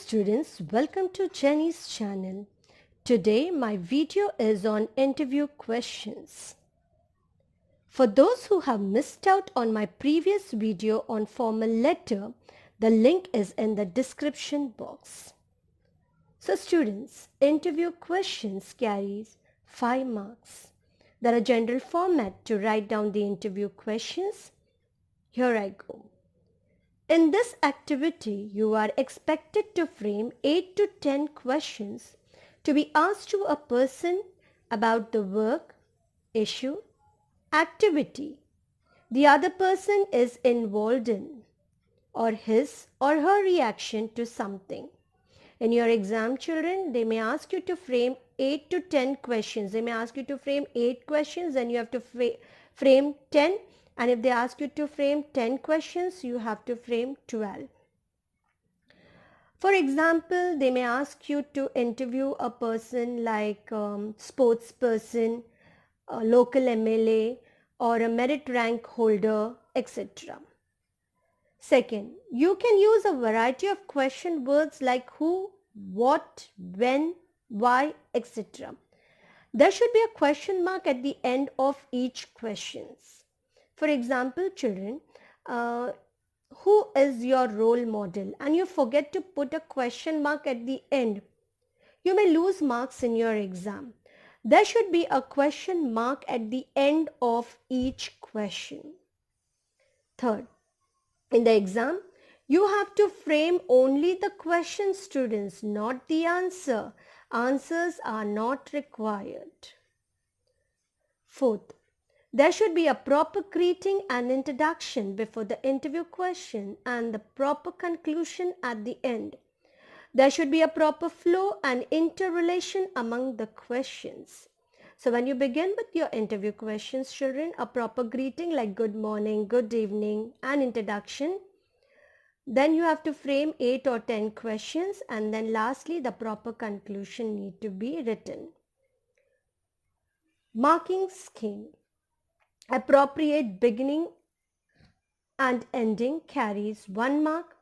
students, welcome to Jenny's channel. Today my video is on interview questions. For those who have missed out on my previous video on formal letter, the link is in the description box. So students, interview questions carries 5 marks. There are general format to write down the interview questions. Here I go. In this activity, you are expected to frame 8 to 10 questions to be asked to a person about the work, issue, activity the other person is involved in, or his or her reaction to something. In your exam, children, they may ask you to frame 8 to 10 questions. They may ask you to frame 8 questions, then you have to frame 10. And if they ask you to frame 10 questions, you have to frame 12. For example, they may ask you to interview a person like sports person, a local MLA, or a merit rank holder, etc. Second, you can use a variety of question words like who, what, when, why, etc. There should be a question mark at the end of each questions. For example, children, who is your role model? And you forget to put a question mark at the end. You may lose marks in your exam. There should be a question mark at the end of each question. Third, in the exam, you have to frame only the question, students, not the answer. Answers are not required. Fourth, there should be a proper greeting and introduction before the interview question and the proper conclusion at the end. There should be a proper flow and interrelation among the questions. So when you begin with your interview questions, children, a proper greeting like good morning, good evening, and introduction. Then you have to frame 8 or 10 questions, and then lastly the proper conclusion need to be written. Marking scheme. Appropriate beginning and ending carries 1 mark.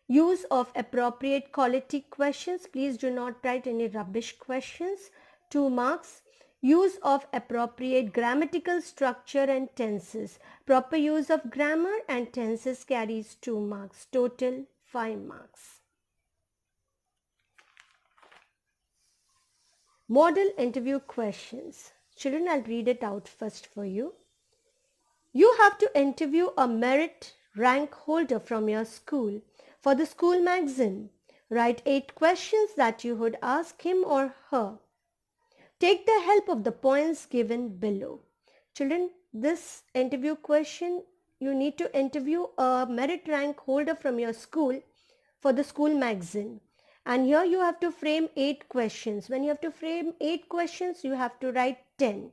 Use of appropriate quality questions. Please do not write any rubbish questions. 2 marks. Use of appropriate grammatical structure and tenses. Proper use of grammar and tenses carries 2 marks. Total 5 marks. Model interview questions. Children, I'll read it out first for you. You have to interview a merit rank holder from your school for the school magazine. Write 8 questions that you would ask him or her. Take the help of the points given below. Children, this interview question, you need to interview a merit rank holder from your school for the school magazine. And here you have to frame 8 questions. When you have to frame 8 questions, you have to write 10.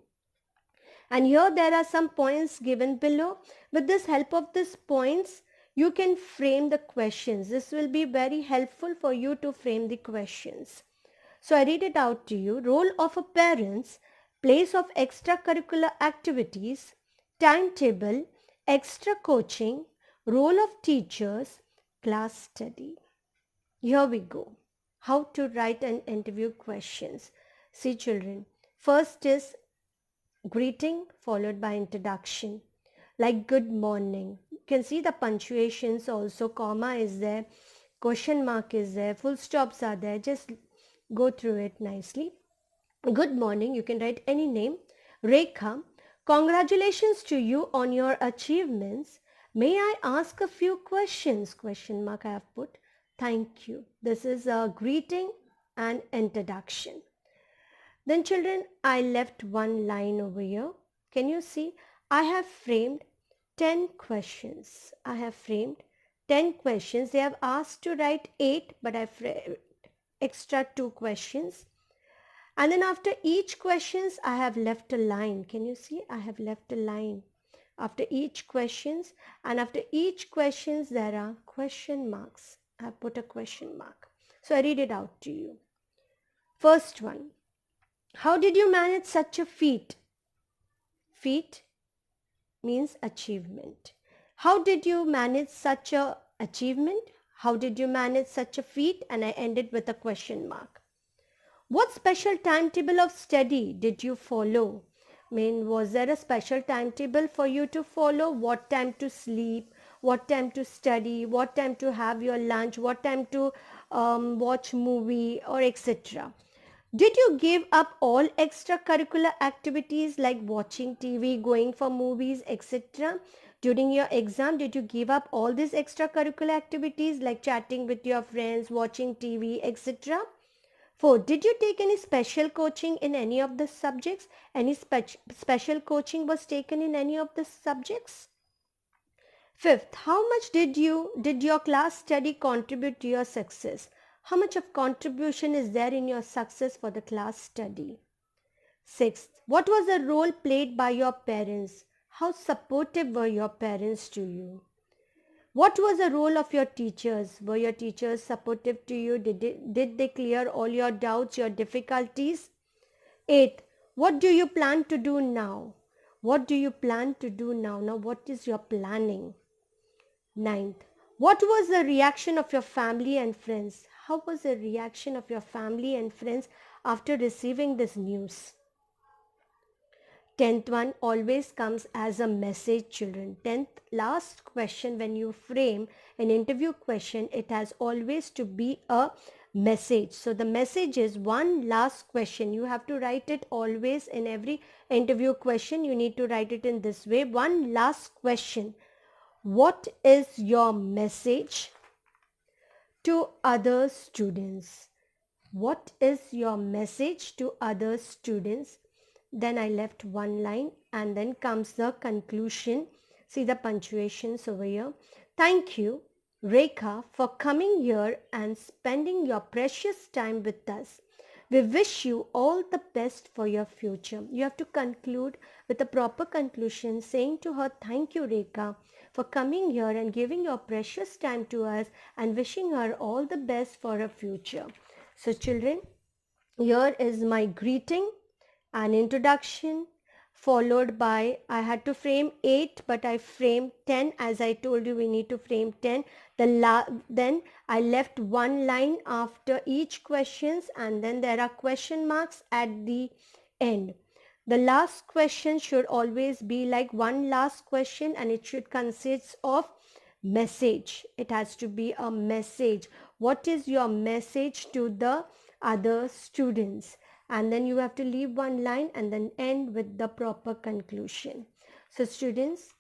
And here there are some points given below. With this help of these points, you can frame the questions. This will be very helpful for you to frame the questions. So I read it out to you. Role of a parents, place of extracurricular activities, timetable, extra coaching, role of teachers, class study. Here we go. How to write an interview questions. See children, first is greeting followed by introduction, like good morning. You can see the punctuations also, comma is there, question mark is there, full stops are there. Just go through it nicely. Good morning, you can write any name. Rekha, congratulations to you on your achievements. May I ask a few questions? Question mark I have put. Thank you. This is a greeting and introduction. Then children, I left one line over here. Can you see? I have framed 10 questions. I have framed 10 questions. They have asked to write 8, but I framed extra 2 questions. And then after each questions, I have left a line. Can you see? I have left a line after each questions. And after each questions, there are question marks. I have put a question mark. So I read it out to you. First one. How did you manage such a feat? Feat means achievement. How did you manage such a achievement? How did you manage such a feat? And I ended with a question mark. What special timetable of study did you follow? Was there a special timetable for you to follow? What time to sleep? What time to study? What time to have your lunch? What time to watch movie or etc.? Did you give up all extracurricular activities like watching TV, going for movies, etc.? During your exam, did you give up all these extracurricular activities like chatting with your friends, watching TV, etc.? 4. Did you take any special coaching in any of the subjects? Any special coaching was taken in any of the subjects? 5th, how much did your class study contribute to your success? How much of contribution is there in your success for the class study? 6th, what was the role played by your parents? How supportive were your parents to you? What was the role of your teachers? Were your teachers supportive to you? Did they clear all your doubts, your difficulties? 8th, what do you plan to do now? What do you plan to do now? Now, what is your planning? 9th, what was the reaction of your family and friends? How was the reaction of your family and friends after receiving this news? 10th one always comes as a message, children. 10th last question, when you frame an interview question, it has always to be a message. So the message is one last question. You have to write it always in every interview question. You need to write it in this way. One last question. What is your message to other students? What is your message to other students? Then I left one line and then comes the conclusion. See the punctuations over here. Thank you, Rekha, for coming here and spending your precious time with us. We wish you all the best for your future. You have to conclude with a proper conclusion saying to her, thank you, Rekha, for coming here and giving your precious time to us and wishing her all the best for her future. So children, here is my greeting, an introduction, followed by, I had to frame 8 but I framed 10. As I told you, we need to frame 10. Then I left one line after each questions, and then there are question marks at the end. The last question should always be like one last question, and it should consist of message. It has to be a message. What is your message to the other students? And then you have to leave one line and then end with the proper conclusion. So students,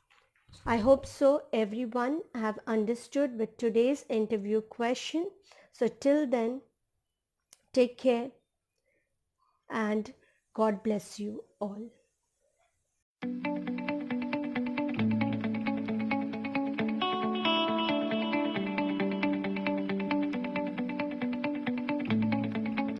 I hope so everyone have understood with today's interview question. So till then, take care and God bless you all.